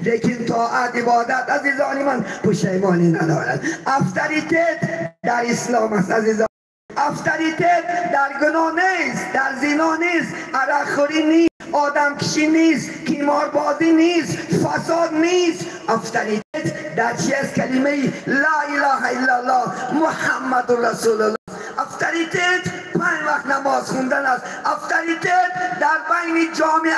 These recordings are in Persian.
لیکن طاعت عبادت عزیزان من پشیمانی ندارد. افسریتت در اسلام است عزیزان. افسریتت در گناه نیست، در زنا نیست، عرقخوری نیست، آدم کشی نیست، قماربازی نیست، فساد نیست. افسریتت در چی است؟ کلمه لا اله الا الله محمد رسول الله. افسریتت 5 وقت نماز خوندن است. افسریتت در بین جامعه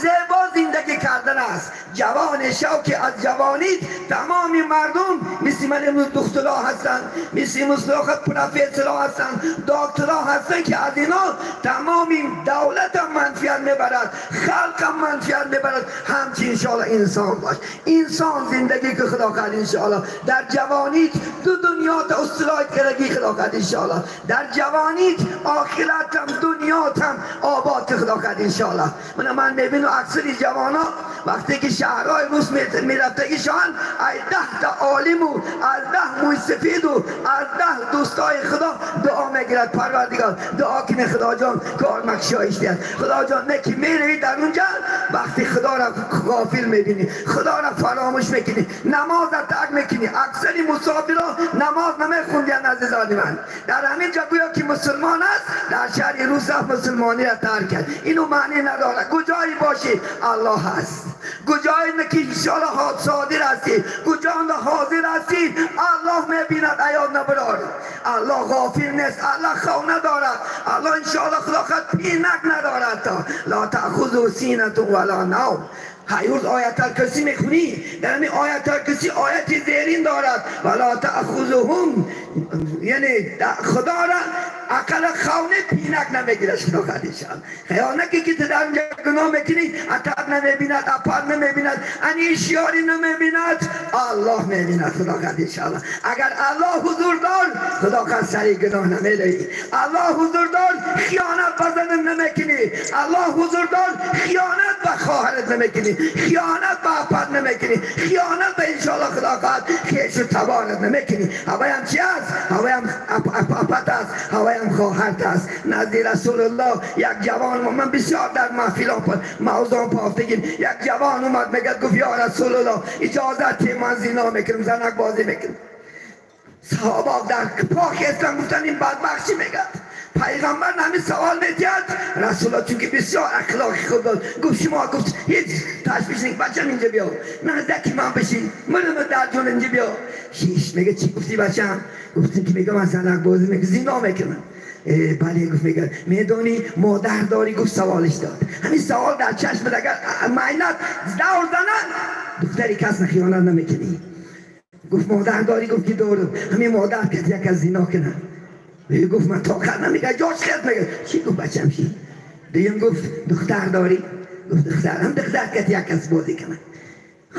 زیبا زندگی کردن است. جوان شوک از جوانیت تمامی مردم مثل من امروز دکترا هستن، مثل مصطفی پروفسورا هستن، دکترا هستن که از اینا تمامی دولت هم منفیت میبرد، خلق هم منفیت میبرد. همچین انشاءالله انسان باش، انسان زندگی که خدا کرد انشاءالله. در جوانیت دو دنیا تا استرایت کرگی خدا کرد انشاءالله. در جوانیت آخرت هم دنیات هم آباد خدا کرد انشاءالله. من میبینم اکثری جوانا وقتی که شهرهای روز میرفتگیشان از 10 تا عالم و از 10 موی سفید و از 10 دوستای خدا دعا میگیرد. پروردگار دعا کنه خدا جان کار مکشایش دید، خدا جان نکی میروی در اونجا وقتی خدا را غافل میبینی، خدا را فراموش میکنی، نماز را ترک میکنی. اکثری مسافرها نماز نمیخوندن عزیزان من. در همین جا گویا که مسلمان است، در شهر روز مسلمانی را ترک کرد. اینو معنی نداره. کجایی باشی الله هست، کجایی که انشاءالله صادر هستی، کجا حاضر هستی الله میبیند. ایاد نبرار الله غافل نیست، الله خو ندارد. الله انشاءالله خدا خود پینک ندارد. تا لا تأخذوا سینة ولا نوم. هیوز آیت الکرسی میخونی، در همین آیت الکرسی آیت زیرین دارد ولا تأخذهم، یعنی خدا را عقل خونه پینک نمیگیرد. خدا خودشان خیال نکی که در اونجا گناه میکنی اتاب نمیبیند، اپاد نمیبیند، انی اشیاری نمیبیند، الله میبیند. خدا خودشان اگر الله حضور دار خدا خود سری گناه نمیدهی. الله حضور دار خیانت بزنم نمیکنی. الله حضور دار خیانت به خواهرت نمیکنی، خیانت به اپاد نمیکنی، خیانت به انشاءالله خدا خود خیش و توانت نمیکنی. هوایم چی است؟ هوایم اپاد است، هوایم خواهرت است. نزد رسول الله یک جوان، من بسیار در محفلان موضوع پافتگیم، یک جوان اومد میگه گفت یا رسول الله اجازت من زنا میکنم، زنک بازی میکنم. صحابه در پاک اسلام گفتن این بدبختی میگه. پیغمبر نمی سوال میدید رسول الله چون که بسیار اخلاق خوب بود گفت شما گفت هیچ تشویش نیست بچم اینجا بیا نزدکی من بشین منم در جون اینجا بیا. شیش میگه چی گفتی بچم؟ گفتیم که میگه من زنک بازی میکنم زنا میکنم. بله گفت میگه میدونی مادر داری؟ گفت سوالش داد. همین سوال در چشم اگر معنت دور زنن دختری کس خیانت نمیکنی. گفت مادر داری؟ گفت که دارم. همین مادر کسی یک از زنا کنه. گفت من طاقت نمیگه جاش خیلی میگه. چی گفت بچم چی؟ دیم گفت دختر داری؟ گفت دختر هم دختر کسی یک از بازی کنه.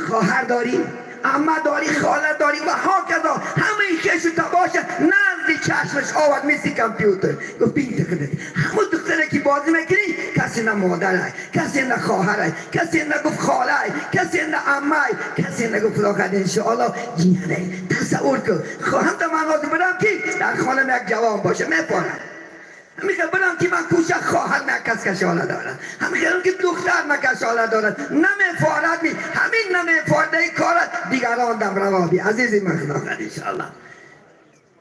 خواهر داری؟ عمه داری؟ خاله داری؟ و ها کذا همه کش و تباشه نزدی چشمش آورد مثل کامپیوتر. گفت بین دختر همون دختره که بازی میکنی کسی نه مادره، کسی نه خواهره، کسی نه گفت خاله، کسی نه عمه، کسی نه گفت خدا انشاءالله جیانه. تصور کن خواهم تا من آزم برم که در خانه یک جوان باشه میپارم. همیشه برم که من کوچک خواهر نکس کشاله دارد، همیشه که دختر نکشاله دارد نمیفارد می همین نمیفارده ای کارت دیگران دم روابی عزیزی من خدا خد انشاءالله.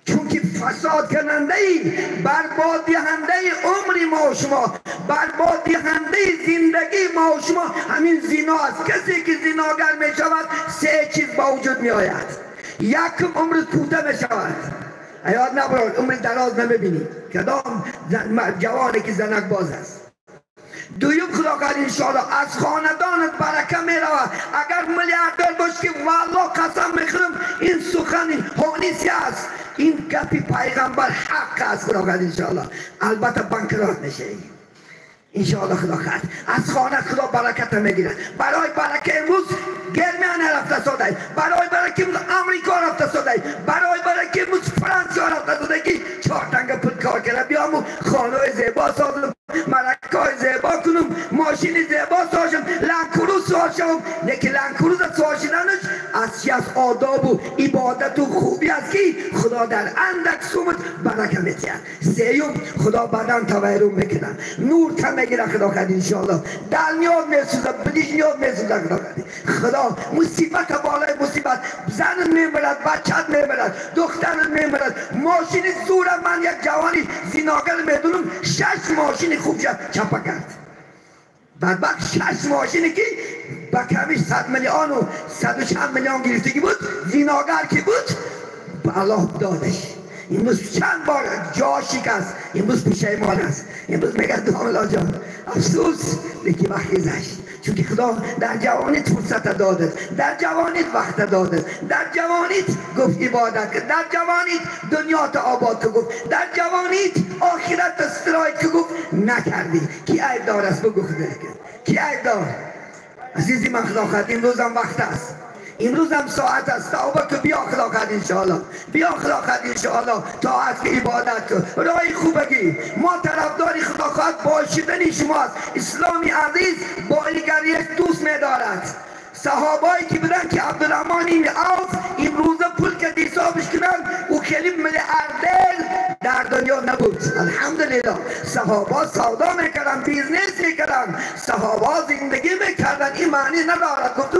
چون که فساد کننده ای برباد دهنده عمری ما و شما، برباد دهنده زندگی ما و شما همین زنا است. کسی که زناگر می شود سه چیز با وجود می آید. یکم عمر کوته می شود، ایاد نبراد عمر دراز نمیبینی، کدام جوانی که زنک باز است. دویم خدا کرد انشاءالله از خاندانت برکه می رود. اگر میلیاردر باشی که والله قسم میخورم این سخن حانیسی است، این گپی پیغمبر حق است. خدا کرد انشاءالله البته بانکرات میشه انشاءالله. خدا کرد از خانه خدا برکت میگیرد. برای برکه امروز گرمیان رفته ساده، برای برکه امروز امریکا رفته ساده، برای برکه امروز فرانسه رفته ساده که 4 تنگ پول کار کرده. بیام خانه زیبا سازم، مرکای زیبا کنم، ماشین زیبا سازم، لنکروز سازم. نکی لنکروز سازیدنش از چی؟ از آداب و عبادت و خوبی است که خدا در اندک سومت برکه میتید. سیوم خدا بدن تغییر میکنه، نور کم میگیره خدا خد انشاءالله، دل نیاد میسوزه، بدیش نیاد میسوزه خدا مصیبت بالای مصیبت، زن میبرد، بچت میبرد، دختر میبرد، ماشین زور. من یک جوانی زیناگر میدونم 6 ماشین خوب چپا کرد، بدبخت 6 ماشینی که با کمیش 100 میلیون و 100 چند میلیون گرفتگی بود، زیناگر که بود به الله دادش. امروز چند بار جا شکست، امروز پشیمان است، امروز میگه داملا جان افسوس لیکی وقت گذشت، چون که خدا در جوانیت فرصت داده، در جوانیت وقت داده، در جوانیت گفت عبادت کن، در جوانیت دنیا تا آباد که گفت، در جوانیت آخرت استرایت که گفت نکردی. کی عیب دار است بگو خدا کی عیب دار؟ عزیزی من خدا خواهد امروز هم وقت است، امروز هم ساعت است، توبه که بیا خدا خواهد انشاءالله، بیا خدا خواهد انشاءالله، طاعت که عبادت که رای خوبگی. ما طرفداری خدا خواهد باشیدنی شماست. اسلامی عزیز با ایگریش دوست می‌دارد. صحابایی که بودن که عبدالرحمن بن عوف امروز پول که حسابش کنن او خیلی میلیاردر در دنیا نبود. الحمدلله صحابا سودا میکردن، بیزنس میکردن، صحابا زندگی میکردن. این معنی ندارد گفت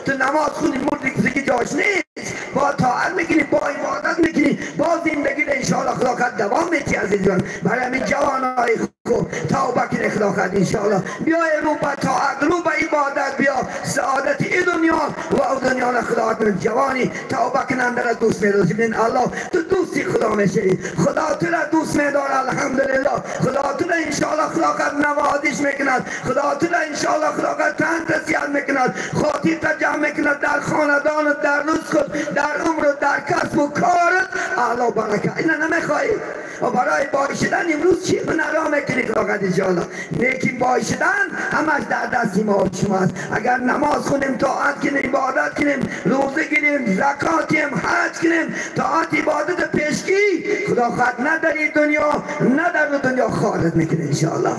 تو نماز خونی مردی جاش نیست، با طاعت میکنی، با عبادت میکنی، با زندگی انشاءالله خدا خواهد دوام میتی. عزیزان برای همین جوانای خوب توبه کنه خدا خواهد انشاءالله، بیا رو به طاعت، رو به عبادت، بیا سعادت این دنیا و او دنیا خدا کنه. جوانی توبه کننده را دوست می‌داری، ببین الله تو دوستی خدا میشی، خدا تو را دوست می‌داره. الحمدلله خدا تو را انشاءالله خدا خواهد نوازش میکند، خدا تو را انشاءالله خدا خواهد تنت میکند، خاطر تا جمع میکند در خاندان، در رزق، در عمر، در کسب و کارت. الله برکت اینا نمیخوای و برای بایشیدن امروز چی نرا میکنی خدا خواهد انشاءالله. نیکی بایشیدن همش در دست ما شماست. اگر نماز خونیم، طاعت کنیم، عبادت کنیم، روزه گیریم، زکات کنیم، حج کنیم، طاعت عبادت پیشگی خدا خواهد نه در این دنیا نه در دنیا خالد میکنه انشاءالله.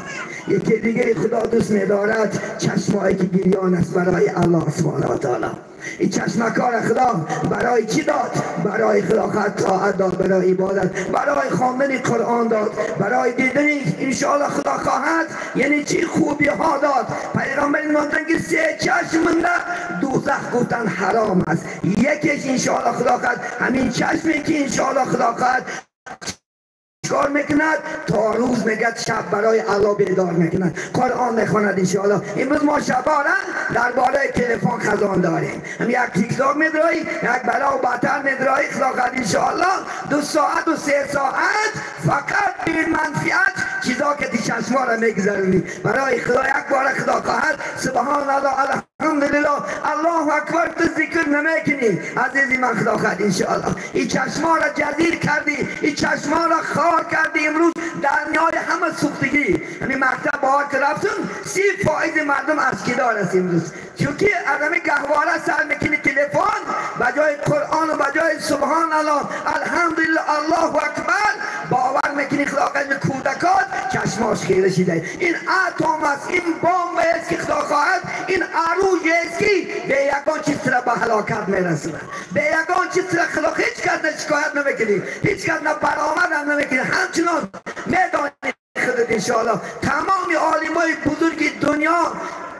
یکی دیگه خدا دوست می‌دارد چشمایی که گریان است برای الله سبحانه و تعالی. این چشمکار خدا برای چی داد؟ برای خدا خواهد طاعت داد، برای عبادت، برای خواندن قرآن داد، برای دیدن انشاءالله خدا خواهد یعنی چی خوبی ها داد. پیغمبر گفتن که 3 چشم دوزخ گفتن حرام است. یکیش انشاءالله خدا خواهد همین چشمی که انشاءالله خدا خواهد کار میکند تا روز میگد شب برای الله بیدار میکند، قرآن میخواند انشاءالله. امروز ما شبانه در بالای تلفن خزان داریم، هم یک تیک تاک میدرایی، یک بلا و بطر میدرایی خدا خواهد انشاءالله 2 ساعت و 3 ساعت فقط بین منفیت چیزا که تی چشما را میگذرونی برای خدا. یک بار خدا خواهد سبحان الله الحمدلله الله اکبر تو ذکر نمیکنی عزیزی من خدا خواهد انشاءالله. این چشما را جزیر کردی، این چشما را خار کردی. امروز در نهای همه سوختگی همین مکتب باهر که رفتم 30% مردم اشکیدار است امروز، چونکه آدم گهواره سر میکنی تلفن بجای قرآن و بجای سبحان الله الحمدلله الله اکبر باور میکنی خدا خواهد کودکات چشماش خیره شده. این اتم است، این بمب است که خدا خواهد، این عروج است که به یگان چیز را به هلاکت میرسونه، به یگان چیز را خدا هیچ کس شکایت نمیکنی، هیچ کس نه برآمد هم نمیکنی. همچنان میدانید خودت انشاءالله تمام عالمای بزرگ دنیا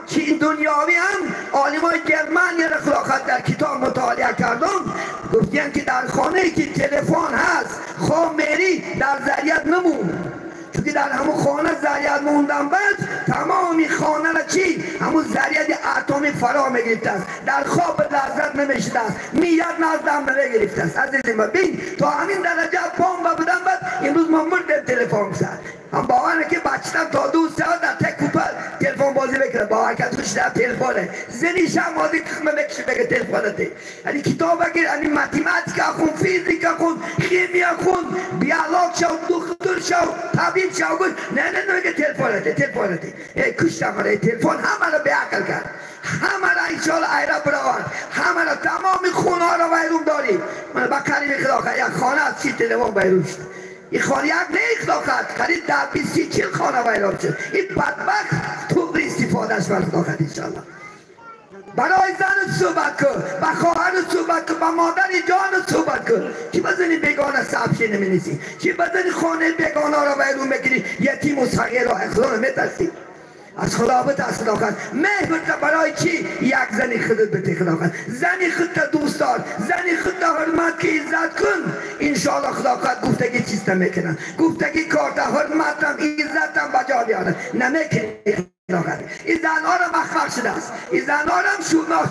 که این دنیاوی هم عالمای گرمانی را خدا خواهد در کتاب مطالعه کردم گفتیم که در خانه که تلفن هست خواه میری در ذریعت نمون، چونکه در همون خانه ذریعت موندن بعد تمامی خانه را چی؟ همون ذریعت اتمی فرا میگرفته است، در خواب لذت نمیشده است، نیت نزدم نمیگرفته است. عزیزی من بین تا همین درجه بمب بودن بعد امروز ما مردم تلفن بزن. هم باور که بچه‌ام تا 2 ساعت در تک کوپر تلفن بازی میکنه، باور که توش در تلفنه زنیش هم بازی کخمه میکشه بگه تلفنته. یعنی کتاب بگیر، یعنی ماتماتیک خون، فیزیک خون، شیمی خون، بیولوژی شو، دکتر شو، طبیب شو، گوش نه میگه تلفنته. کشتم را تلفن همه را بیعقل کرد، همه را انشاءالله ایرا براورد، همه را تمام خونه ها را ویرون داریم. من با کلمه خدا خواهد یک خانه از 30 تلفن ویرون شد. این خانه یک نیست داخل خرید 10-20-40 خانه ویران شد. این بدبخت تو استفادهش بر داخل انشاءالله. برای زن صحبت کن، با خواهر با مادر جان صحبت کن. چی بزنی بگانه صحبشی نمینیسی؟ چی بزنی خانه بگانه را بیرون بگیری؟ یتیم و صغیر را اخزان میترسی؟ از خدا بترس خداوند. مهر برای چی؟ یک زنی خودت بده خداوند. زنی خودت دوست دار، زنی خودت حرمت که عزت کن. انشاءالله خداوند گفتگی چیست میکنن، گفتگی کارت حرمتم عزتم بجا بیارن نمیکنی. این زنها را مخفر شده است، این زنها را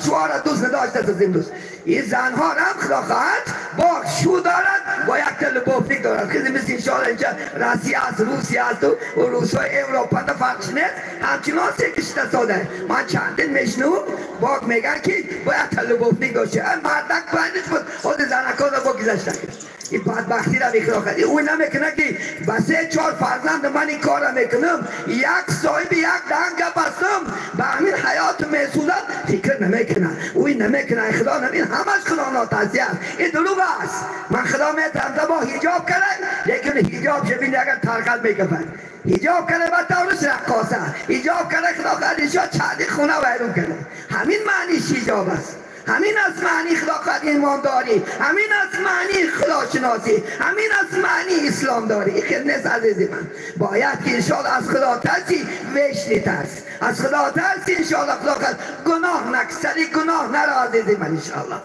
شوهر را دوست نداشته است. امروز این زنها را خداوند با شو دارد، با یک تل بوفیک دارد. خیلی مثل انشاءالله اینجا روسیه است، روسیه است و روسای اروپا دا فرق نیست. همچنان سکشته ساده. من چندین میشنو باک میگن که با یک تل بوفیک داشته. مردک بندش بود خود زنکان را با گذشته کرد. این بدبختی را میخواهد. اون نمیکنه که بسه 4 فرزند من این کار را میکنم، یک صاحب یک دنگ بستم به همین حیات میسودم، فکر نمیکنه. اون نمیکنه. خدا نمین همش خدا ناتازی است. این دروغ است. من خدا میتونم با حجاب کنه، لیکن حجاب شبینه اگر ترقل میکفن. حجاب کنه با تورش رقاصه، حجاب کنه خدا خدیشا چندی خونه ویرون کنه. همین معنیش حجاب است. همین از معنی خداوند ایمانداری، همین از معنی خداشناسی، همین از معنی اسلام داری. خیلی نیست عزیزی من. باید که انشاءالله از خدا ترسی، ویش نترس. از خدا ترسی انشاءالله خداوند گناه نکسلی، گناه نرا عزیزی من انشاءالله.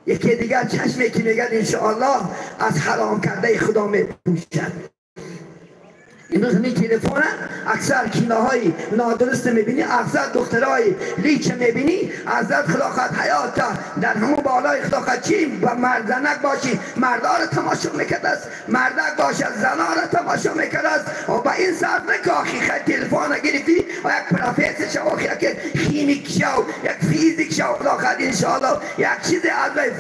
یکی دیگر چشمی که میگن انشاءالله از حرام کرده خدا میپوشد. امروز همین تلفن اکثر کینه های نادرست میبینی، اکثر دخترای لیچ میبینی. حضرت خداوند حیات در همون بالای خداوند چی با مردنک باشی، مردا رو تماشا میکرد است، مردک باشد زنا رو تماشا میکرد است. و با این صرف نکاخی خیلی تلفن گرفتی و یک پروفسور شو، یک خیمیک شو، یک فیزیک شو خداوند انشاءالله یک چیز از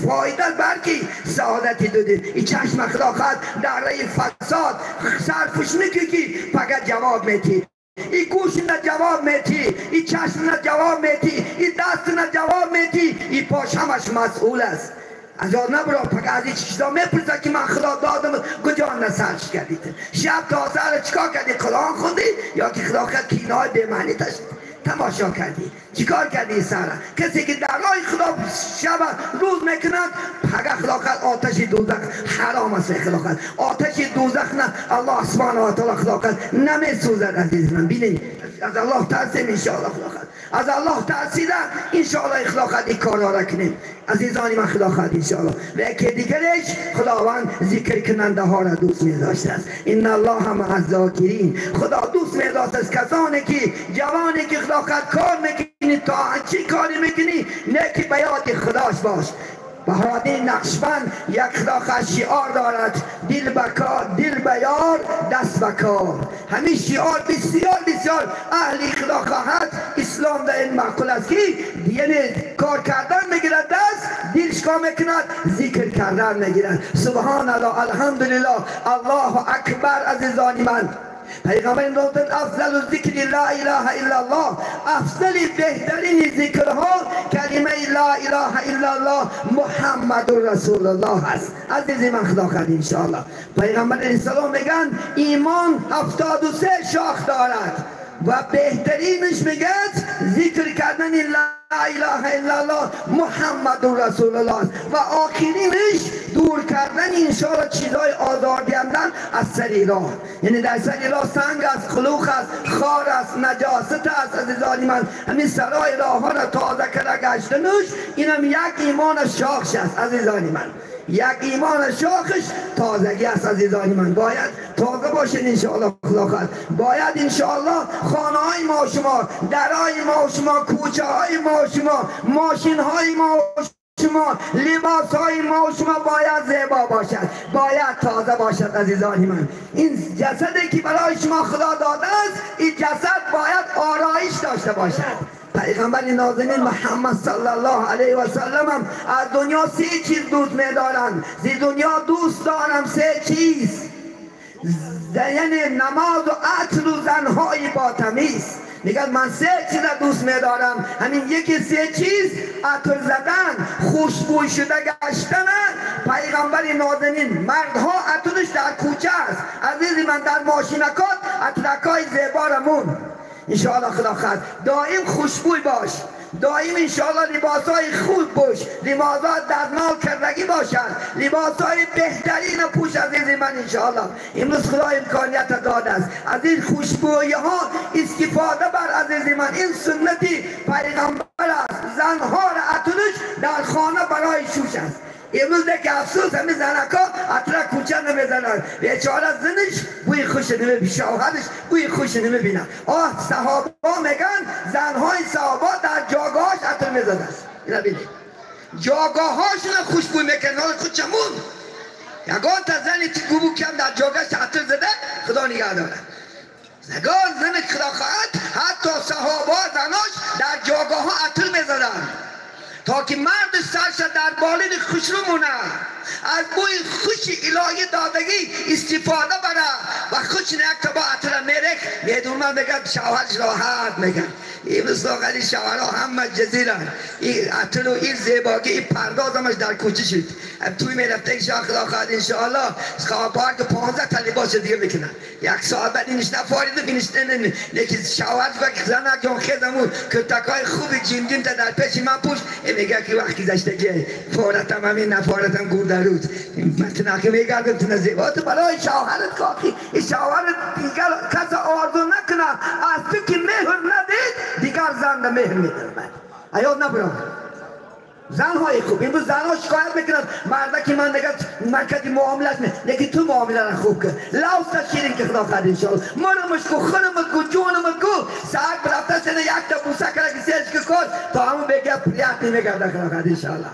فایده برکی سعادتی داده. این چشم خداوند در راه فساد صرفش نکی فقط جواب میتی. این گوش نه جواب میتی، این چشم نه جواب میتی، این دست نه جواب میتی، این پاش همش مسئول است. از آن نبرا فقط از این چیزا میپرسه که من خدا دادم کجا نسرش کردید، شب تا سر چیکار کردی، قرآن خوندی یا که خدا خد کینای به معنی تماشا کردی؟ چیکار کردی سارا؟ کسی که در راه خدا شب روز میکند پگه خدا خد آتش دوزخ حرام است. خدا خد آتش دوزخ نه الله سبحانه و تعالی خدا خد نمیسوزد. عزیز من ببینید از الله ترسیم انشاءالله. خدا خد از الله ترسیده انشاءالله خدا خد این کارا را کنیم. عزیزانی من خدا خد انشاءالله. و یکی دیگرش خداوند ذکر کننده ها را دوست می‌داشته است. ان الله مع الذاکرین. خدا دوست می‌داشته است کسانی که جوانی که خدا خد کار میکنی، تا چی کاری میکنی نیکی به یاد خداش باش. بهادین نقشبند یک خدا شعار دارد، دل بکار دل بیار دست بکار. همین شعار بسیار بسیار اهلی خدا خواهد اسلام در این معقول است که یعنی کار کردن میگیرد دست، دلش کار میکند ذکر کردن میگیرد. سبحان الله الحمدلله الله اکبر. عزیزانی من پیغمبر گفتند افضل ذکر لا اله الا الله، افضل بهترین ذکرها کلمه لا اله الا الله محمد رسول الله است. عزیزی من خدا خواهد انشاءالله. پیغمبر اسلام میگن ایمان 73 شاخ دارد و بهترینش میگه ذکر کردن لا اله الا الله محمد رسول الله و آخرینش دور کردن انشاءالله چیزای آزاردهنده از سر راه. یعنی در سر راه سنگ است، خلوخ است، خار است، نجاست است. عزیزانی من همین سرای راه ها را تازه کرده گشتنش اینم یک ایمان شاخش است. عزیزانی من یک ایمان شاخش تازگی است. عزیزانی من باید تازه باشین انشاءالله. خدا خواهد باید انشاءالله خانه های ما شما، درهای ما شما، کوچه های ما شما، ماشین های ما شما، لباس های ما شما باید زیبا باشد، باید تازه باشد. عزیزانی من این جسدی که برای شما خدا داده است این جسد باید آرایش داشته باشد. پیغمبر نازنین محمد صلی الله علیه و سلم هم از دنیا 3 چیز دوست می‌دارند. زی دنیا دوست دارم 3 چیز، یعنی نماز و عطر و زنهای با تمیز. میگن من 3 چیز دوست می‌دارم، همین یکی 3 چیز عطر زدن، خوشبو شده گشتن. پیغمبر نازنین مردها عطرش در کوچه است. عزیزی من در ماشینکات عطرکای زیبا رمون انشاءالله. خدا خواهد دائم خوشبوی باش، دائم انشاءالله لباسای خوب باش، لباسات دستمال کردگی باشد، لباسهای بهترین پوش عزیز من انشاءالله. امروز خدا امکانیت داده است از این خوشبویی ها استفاده بر عزیز من. این سنتی پیغمبر است. زنها را عطرش در خانه برای شوش است. امروز که افسوس همین زنکا عطر کوچه نمیزنن، بیچاره زنش بوی خوش نمیبینه، شوهرش بوی خوش نمیبینه. صحابه میگن زنهای صحابه در جاگاهاش عطر میزدن. اینا ببینید جاگاهاشون خوشبو میکنن. خود چمون یگان تا زنی که گوبو کم در جاگاهش عطر زده خدا نگه داره. نگاه زن خدا خواهد حتی صحابه زناش در جاگاه ها عطر میزدن تا که مرد سرش در بالین خوش رو مونه، از بوی خوش الهی دادگی استفاده بره و خوش یک تبا عطر میرک میدونم میگن شوهرش راحت میگن. این مستقلی شوهرها همه جزیرن. این عطر و این زیباگی این پرداز همش در کوچه شد. توی میرفته این شاخ خدا خواهد انشاءالله خوابار که 15 تا لباس دیگه میکنن. یک ساعت بعد اینش نفاریده بینش لیکن شوهرش وقتی زنه جان خیزمون کتکای خوبی جیمدیم تا در پیش من پوش میگه که وقتی داشته که فارتم همین نفارتم گور در روز من که میگردم تو نزیبات برای شوهرت کافی. این شوهرت دیگر کس آرزو نکنه از تو که مهر ندید دیگر زن مهر میدن. من ایاد نبرم زنهای خوب امروز زنها شکایت میکنن مرده که من نگه مرکزی معاملت نگه تو معامله را خوب کن لوست شیرین که خدا خواهد انشاءالله مرمش کو خونمت کو جونمت کو ساعت برفته سنه یک تا بوسه کنه که سیرش که کن تا همون بگه پریت نمیگرده خدا خواهد انشاءالله.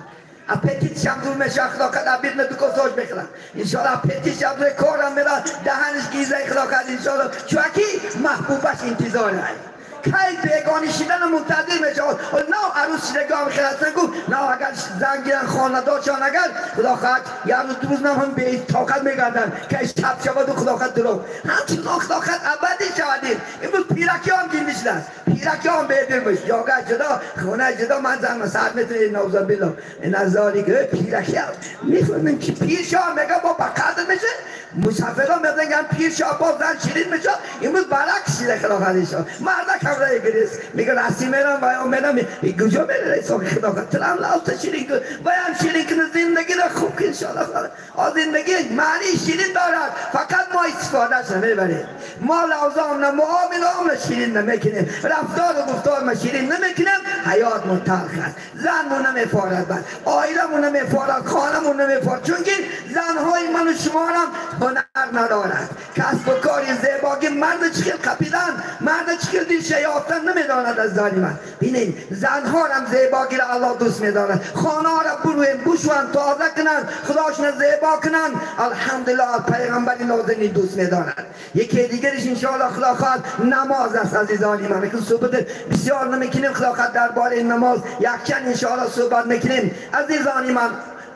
اپتیت شم دور میشه خدا خواهد عبید ندو کساش بخورم انشاءالله. اپتیت شم دور کارم میره دهنش گیزه خدا خواهد انشاءالله. چوکی محبوبش انتظار های کی بیگانی شدن منتظر میشه و نه عروس شدگاه خیلت نگو نه اگر زن گیرن خاندار چان اگر خدا خواهد یه روز دو روز نه هم به طاقت میگردن که شب شود و خدا خواهد درو همچنان خدا خواهد ابدی شودیم. امروز پیرکی هم گیندش است پیرکی هم بیدر باش جاگه جدا خونه جدا. من زن مساعد میتونی نوزا بیلا این از داری که پیرکی هم میفهمیم که پیر شاه میگه با بقدر میشه مسافران میگن پیر شاه با زن شیرین میشه. امروز برعکس شده خدا خواهد شد مرد رای گریز میگه راستی میرم و میرم گوجا میره سوق خدا خواهد تلام لاست شیرین کن باید شیرین کن زندگی را خوب کن انشاءالله. زندگی معنی شیرین دارد فقط ما استفادهش نمیبریم. ما لازم نه معاملام نه شیرین نمیکنیم رفتار و گفتار ما شیرین نمیکنیم حیات من تلخ است. زنمون نمیفارد بعد آیلمون نمیفارد خانمون نمیفارد چون که زنهای من و شما هم هنر ندارد. کسب و کاری زیباگی مرد چخیل قپیدن مرد چخیل دیل یافتن نمیداند از ظالمان. بینید زنها هم زیباگی را الله دوست میداند. خانه را بروین بوشوان تازه کنن خداشون زیبا کنن الحمدلله پیغمبر نازنین دوست میداند. یکی دیگرش انشاءالله خدا خواهد نماز است عزیزان من که صحبت بسیار نمیکنیم خدا خواهد درباره نماز یکچند انشاءالله صحبت میکنیم عزیزان من.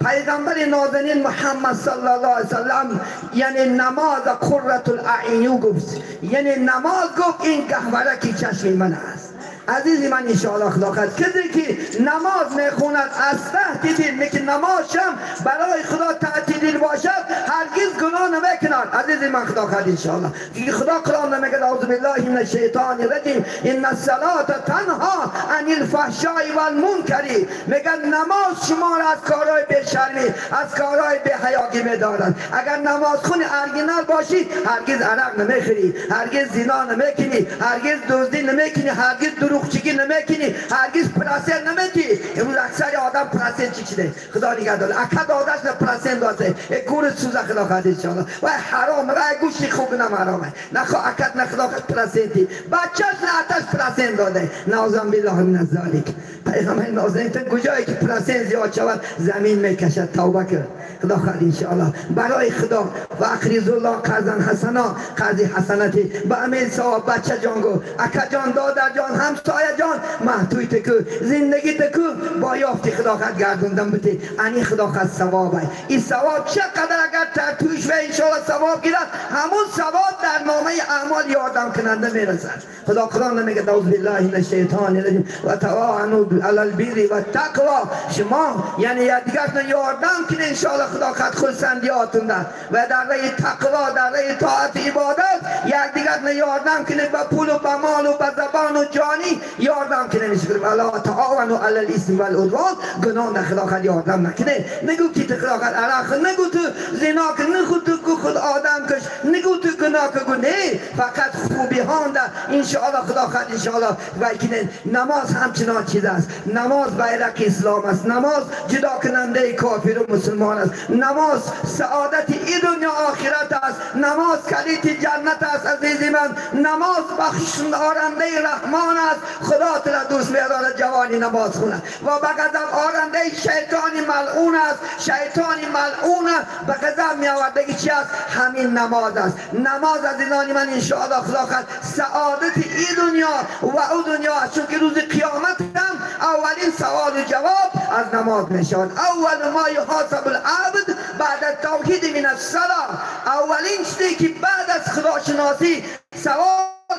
پیغمبر نازنین محمد صلی الله علیه وسلم یعنی نماز قرة الاعین گفت یعنی نماز گفت این گهواره که چشم من است. عزیزی من انشاءالله خدا خواهد کسی که نماز میخوند از ته دل میکن نمازشم برای خدا تعطیل باشد هرگز گناه نمیکند. عزیزی من خدا خواهد انشاءالله که خدا قرآن نمیگه اعوذ بالله من الشیطان الرجیم ان الصلاة تنها عن الفحشاء والمنکر میگه نماز شما را از کارهای بیشرمی از کارهای بی‌حیایی میدارد. اگر نماز خون ارگینال باشی هرگز عرق نمیخوری هرگز زنا نمیکنی هرگز دزدی نمیکنی هرگز دروغچگی نمیکنی هرگز پرسه نمیتی. امروز اکثر آدم پرسه چی شده خدا نگه داره اکد آدش نه پرسه داده گور سوزه خدا خواهد انشاءالله و حرام و گوشی خوب نم حرامه نخوا اکد نه خدا خواهد پرسه تی بچهش نه آتش پرسه داده نعوذ بالله من ذالک. پیغمبر نازنین تا کجایی که پرسه زیاد شود زمین میکشد توبه کرد خدا خواهد انشاءالله برای خدا و اقرضوا الله قرضا حسنا قرض حسنتی با امین صاحب بچه جان گو اکا جان دادر جان همسایه جان محتوی تکو زندگی تکو با یافتی خدا خواهد گردوندن بتی انی خدا خواهد ثواب این ثواب چقدر اگر توش و انشاءالله ثواب گیرد، همون ثواب در نامه اعمال یاردم کننده میرسد. خدا قرآن میگه اعوذ بالله من الشیطان الرجیم و تعاونوا علی البر و التقوا. شما یعنی یکدیگر یاردم کنید انشاءالله خدا خد خرسندیاتون ده و در راه تقوا، در راه طاعت عبادت یکدیگر یاردم کنید، با پول و با مال و با زبان و جانی یاردم کنید. ولا تعاونوا علی الاثم والعدوان. گناه نه خدا خد یاردم نکنه. نگو که خدا خد عراق، نگو تو زنا کن، نگو تو خود آدم کش، نگو تو گناه کن. نه، فقط خوبی ها ده انشاءالله خدا خد انشاءالله وکنه. نماز همچنان چیز است. نماز بیرق اسلام است. نماز جدا کننده کافر و مسلمان است. نماز سعادت این دنیا آخرت است. نماز کلید جنت است عزیزی من. نماز بخشنده رحمان است. خدا تو را دوست می‌دارد جوانی نماز خونه و به غضب آرنده شیطانی ملعون است. شیطانی ملعون است به غضب می‌آورد. بگی چی است؟ همین نماز است. نماز عزیزانی من انشاءالله خدا خد سعادت این دنیا و او دنیا است. چون که روز قیامت هم اولین سوال و جواب از نماز میشود. اول ما یحاسب العبد بعد التوحید من الصلاة. اولین چیزی که بعد از خداشناسی سوال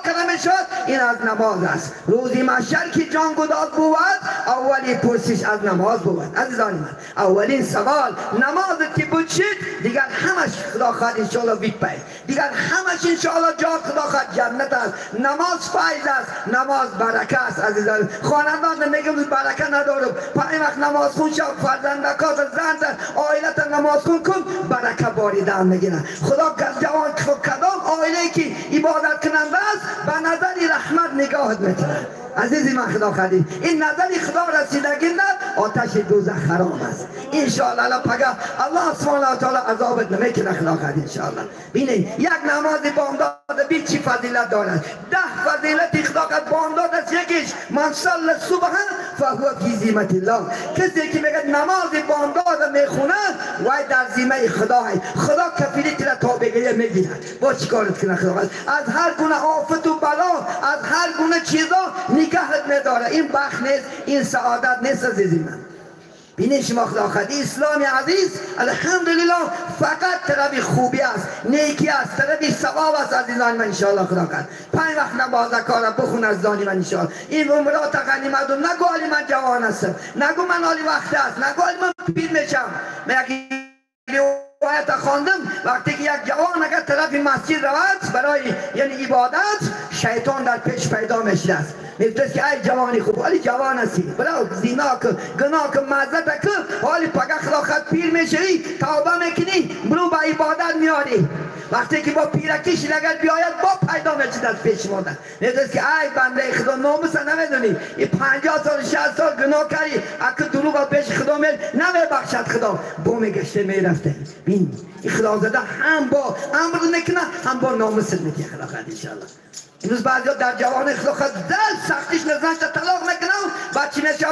کرده میشد این از نماز است. روزی محشر که جان گداز بود اولی پرسش از نماز بود. عزیزان من اولین سوال نماز که بچید دیگر همش خدا خواهد انشاءالله بیپی، دیگر همش انشاءالله جا خدا خواهد جنت است. نماز فایز است، نماز برکه است. عزیزان خانندان میگم برکه ندارم، پای وقت نماز خون شو، فرزندکات زن آیلت نماز خون کن برکه باریدن میگیرن. خدا جوان کدام آیله که عبادت کننده است به نظر رحمت نگاهت میکنه. عزیزی من خدا خدی این نظر خدا رسیدگی نه آتش دوزخ حرام است. انشاءالله الله سبحانه و تعالی عذابت نمیکنه خدا خدی انشاءالله. ببینید یک نماز بامداد بی چی فضیلت دارد. 10 فضیلت خدا قد بامداد است. یکیش من صلی الصبح فهو فی ذمة الله. کسی که میگه نماز بامداد میخونه وای در ذمه خدا است. خدا کفیلیت را تابعیه میگیرد. با چیکارت کنه خدا از هر گونه آفت و بلا، از هر گونه چیزا نگاهت میداره. این بخت نیست، این سعادت نیست عزیزی من. بینید شما خدا خدی اسلام عزیز الحمدلله فقط طرف خوبی است، نیکی است، طرف ثواب است عزیزان من انشاءالله خدا خد. 5 وقت نماز کار بخون از دانی من انشاءالله. این عمرات غنیمت نگو علی من جوان هستم، نگو من علی وقت است، نگو علی من پیر میشم. باید خواندم وقتی که یک جوان اگر طرف مسجد رود برای یعنی عبادت شیطان در پیش پیدا میشه است. میگه که ای جوانی خوب ولی جوان هستی برو زنا کن گناه کن معصیت کن ولی پگه خدا خد پیر میشی توبه میکنی برو به عبادت میاری. وقتی که با پیرکیش لگل بیاید با پیدا میشه از پیش مادر. میگه که ای بنده خدا ناموس نمیدونی این 50 سال 60 سال گناه کردی اگه دروغ پیش خدا میل نمیبخشد خدا. بو میگشته میرفته. بین این خدا زده هم با امر نکنه هم با ناموس میگه خدا خد انشاءالله. امروز بعضی در جوان خدا خد دل سختیش نزنش طلاق نکنه بعد چی میشه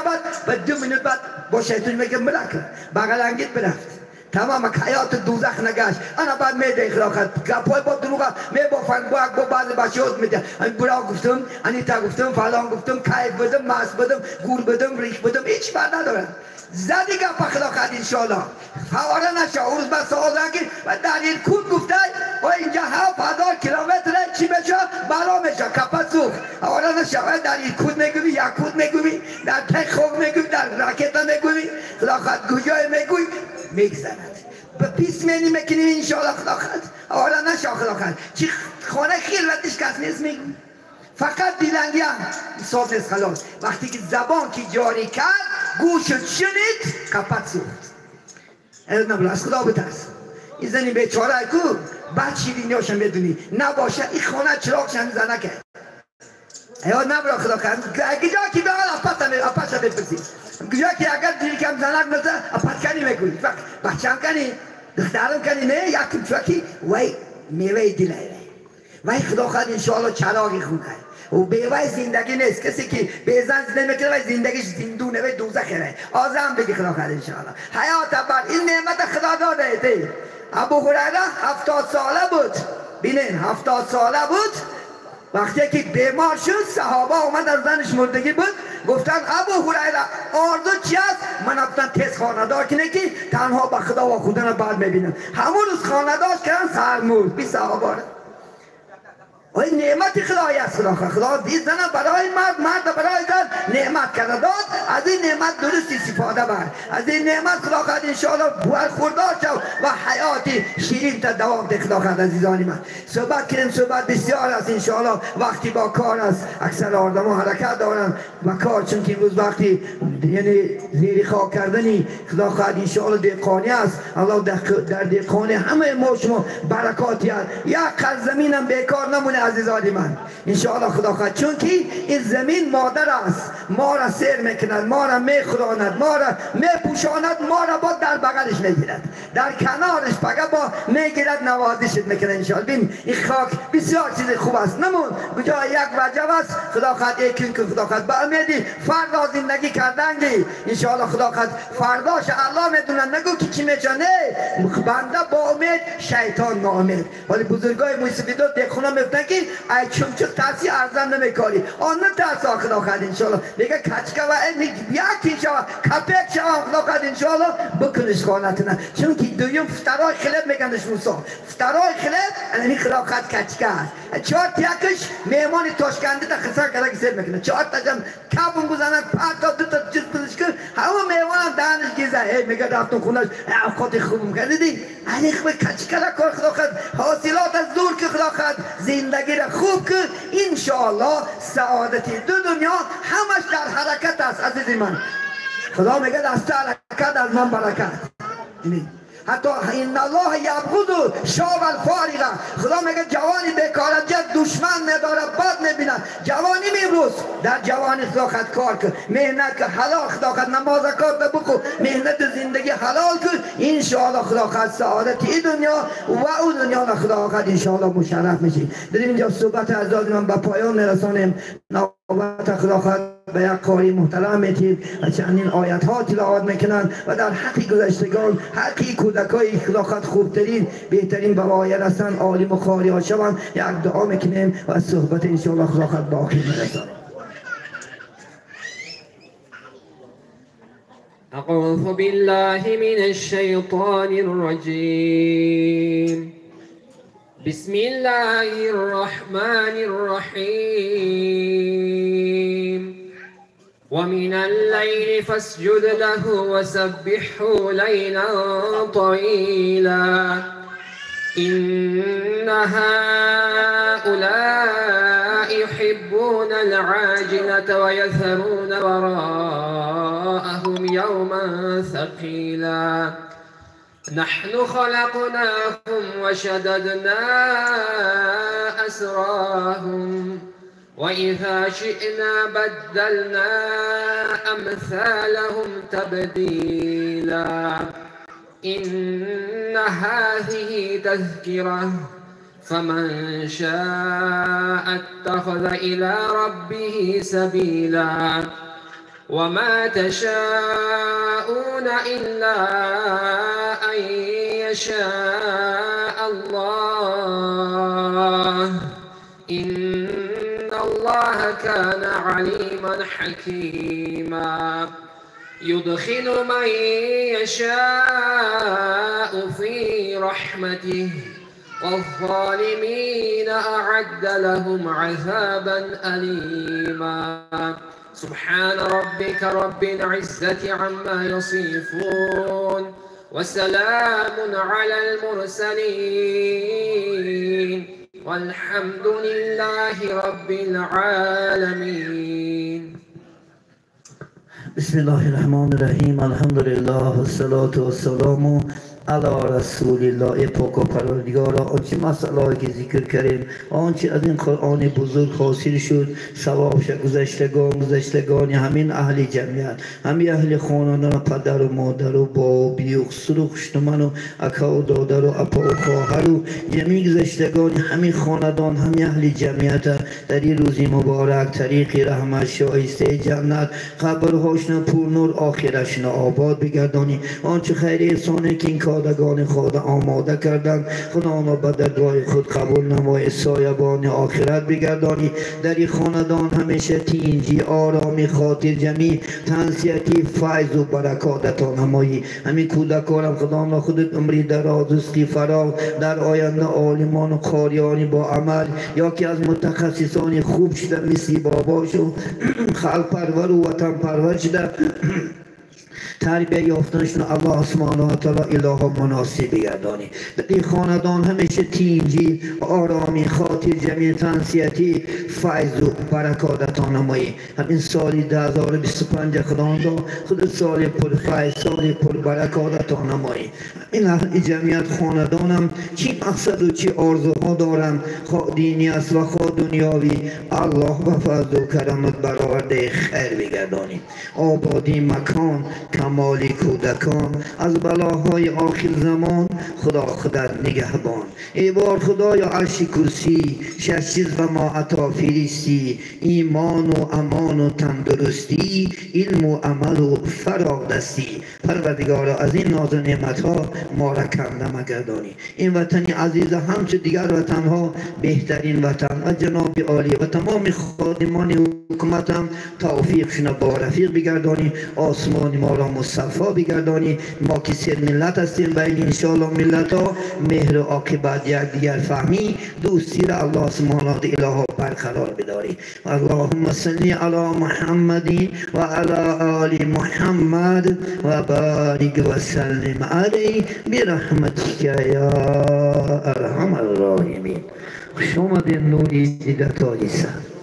بعد 2 منوت بعد با شیطان میگه ملک بغل انگیت برفت تمام حیات دوزخ نگشت. انا بعد میده خدا خد گپای با دروغ می با فنگ با بعض بچه‌ها میده برا گفتم انیتا گفتم فلان گفتم کیف بدم ماس بدم گور بدم ریش بدم هیچ بر نداره. زدی گپ خدا خد انشاءالله فواره نشه. روز بس آزنگی و در این کود گفته و اینجا 7000 کیلومتر چی میشه بالا میشه کپسوخ فواره نشه. و در این کود میگوی یک کود میگوی در تک خوب میگوی در راکت میگوی خدا خد گویای میگوی میگذرد به پیس مینی میکنیم انشاءالله خدا خد فواره نشه خدا خد چی خانه خیلتش کس نیست میگوی فقط دیلنگی هم صاف نیست خلاص. وقتی که زبان که جاری کرد گوشت شنید کپت سوخت. نبلا از خدا بترس. این زنی بیچاره کو بعد شیرینیاشم میدونی نباشه این خانه چراغشم زنه کرد. ایوه نبلا خدا کرد اگه جا که بقل اپت بپرسی جا که اگر دیری کم زنک نزد اپت کنی میکنی بچم کنی دخترم کنی نه یکم چوکی وی میوه دیله وی خدا خواهد انشاءالله چراغی خونه و بیوه زندگی نیست. کسی که بیزن نمیکنه وی زندگیش زندونه وی دوزخه آزم بگی خدا خواهد انشاءالله. حیات بر این نعمت خدا داده ایتی. ابو هریره 70 ساله بود. بینین 70 ساله بود وقتی که بیمار شد صحابه اومد از زنش مردگی بود گفتن ابو هریره آرزو چی است؟ من افتن تست خاندار کنه که تنها به خدا و خدا را بعد میبینم. همون روز خاندار کردن سر مرد. بی صحابه وای نعمت خدای است. خدا دید زن برای مرد برای زن نعمت کرده داد. از این نعمت درست استفاده بر. از این نعمت خدا خواهد انشاءالله برخوردار شو و حیات شیرین تا دوام ده خدا خواهد. عزیزانی من صحبت کردیم، صحبت بسیار است انشاءالله. وقتی با کار است اکثر آدم ها حرکت دارن و کار، چون که امروز وقتی یعنی زیر خاک کردنی خدا خواهد انشاءالله دهقانی است. الله در دهقانی همه ما شما برکاتی است. یک قرض زمین هم بیکار نمونه عزیزانی من انشاءالله خدا خواهد. چون که این زمین مادر است، ما را سیر میکند، ما را میخوراند، ما را میپوشاند، ما را با در بغلش میگیرد، در کنارش پگه با میگیرد، نوازشت میکنه انشاءالله. ببین این خاک بسیار چیز خوب است. نمون بجای یک وجب است خدا خواهد یکی که خدا خواهد برمیدی فردا زندگی کردنگی انشاءالله خدا خواهد. فرداش الله میدونن، نگو که چی میچانه بنده با امید شیطان ناامید. ولی بزرگای موسیقیدار دخونه میفتن که ای چمچه ترسی ارزن نمیکاری آن نترس خدا خواهد انشاءالله. دیگه کچکه و یکی شوه کپک شوه خدا خواهد انشاءالله بکنش خانتونه. چون که دویم فترای خلب میگندش موسا فترای خلب این خدا خواهد کچکه است. چهار تیکش میمانی تاشکنده تا خسار کرده که سر میکنه. چهار تا جم کبون گذنن پرد تا دو تا چیز کنش کن همه میمانم دهنش گیزه میگه رفتون خونش اوقات خوبم کرده دی این خوبه کچکه را کار خدا خواهد. حاصلات از دور که خدا خواهد زندگی را خوب که انشاءالله سعادتی دو دنیا همش در حرکت است. عزیزی من خدا میگه دست حرکت از من برکت. حتی این الله یبغض شاب الفارغه. خدا میگه جوانی بیکارجت دشمن میداره بد میبینه. جوانی میروز در جوانی خدا خد کار کن، مهنت که حلال خدا خد، نماز کار بکن، مهنت زندگی حلال کن انشاءالله خدا خد سعادت این دنیا و اون دنیا خدا خد انشاءالله مشرف میشی. در اینجا صحبت از من به پایان میرسانیم. نوبت خدا خد به یک قاری محترم میتید و چندین آیت ها تلاوت میکنن و در حقی گذشتگان حقی کودکای خدا خد خوبترین بهترین بوایر هستن عالم و قاری ها شوند. یک دعا میکنیم و صحبت انشاءالله خدا خد باقی میرسانیم. أعوذ بالله من الشيطان الرجيم. بسم الله الرحمن الرحيم. ومن الليل فاسجد له وسبحه ليلا طويلا. إن هؤلاء يحبون العاجلة ويذرون وراءهم يوما ثقيلا. نحن خلقناهم وشددنا أسراهم وإذا شئنا بدلنا أمثالهم تبديلا. إن هذه تذكرة فمن شاء اتخذ إلى ربه سبيلا. وما تشاءون إلا أن يشاء الله. إن الله كان عليما حكيما. يدخل من يشاء في رحمته والظالمين أعد لهم عذابا أليما. سبحان ربك رب العزة عما يصفون وسلام على المرسلين والحمد لله رب العالمين. بسم الله الرحمن الرحیم. الحمد لله والصلاة والسلام علی رسول الله. ای پاک و پروردگارا آنچه مسئله که ذکر کردیم آنچه از این قرآن بزرگ حاصل شد ثوابش گذشتگان همین اهل جمعیت، همین اهل خانواده، پدر و مادر و باب و خسر و خشتمن و اکا و دادر و اپا و خواهر و همین گذشتگان همین خاندان همین اهل جمعیت در این روزی مبارک طریق رحمت شایسته جنت قبرهاشون پر نور آخرشون آباد بگردانی. آنچه خیر احسانه که این کار فرستادگان خود آماده کردند. خدا ما به دعای خود قبول نمای، سایبان آخرت بگردانی. در این خاندان همیشه تینجی، آرامی، خاطر جمعی، تنسیتی، فیض و برکات تا نمایی. همین کودکانم خدا ما خودت عمری دراز، رزقی فراو، در آینده عالمان و قاریانی با عمل، یا که از متخصصان خوب شده مثل باباشو خلق پرور و وطن پرور شده، تربیه یافتنشون الله سبحانه و تعالی اله مناسب بگردانی. در این خاندان همیشه تینجی، آرامی، خاطر جمعی، تنسیتی، فیض و برکات تا نمایی. همین سالی 2025 خدا خود سال پر فیض، سال پر برکات تا نمایی. این جمعیت خاندانم چی مقصد و چی آرزوها دارم، خواه دینی است و خواه دنیاوی، الله و فضل و کرمت برآورده خیر بگردانی. آبادی مکان، کمالی کودکان، از بلاهای آخر زمان خدا خودت نگهبان. ای بار خدایا عرش کرسی، شش چیز و ما عطا فرستی، ایمان و امان و تندرستی، علم و عمل و فراغ دستی. پروردگارا از این ناز و نعمت ها ما را کنده مگردانی. این وطن عزیز همچه دیگر وطن ها بهترین وطن و جناب عالی و تمام خادمان حکومت هم توفیقشون با رفیق بگردانی، آسمان ما را مصفا بگردانی. ما که سر ملت هستیم، بین انشاءالله ملت ها مهر و عاقبت یک دیگر فهمی، دوستی را الله سبحانه و تعالی برقرار بداری. اللهم صل علی محمد و علی آل محمد و بارک و سلم علیه برحمتک یا ارحم الراحمین. شما در نوری دیدتاری سر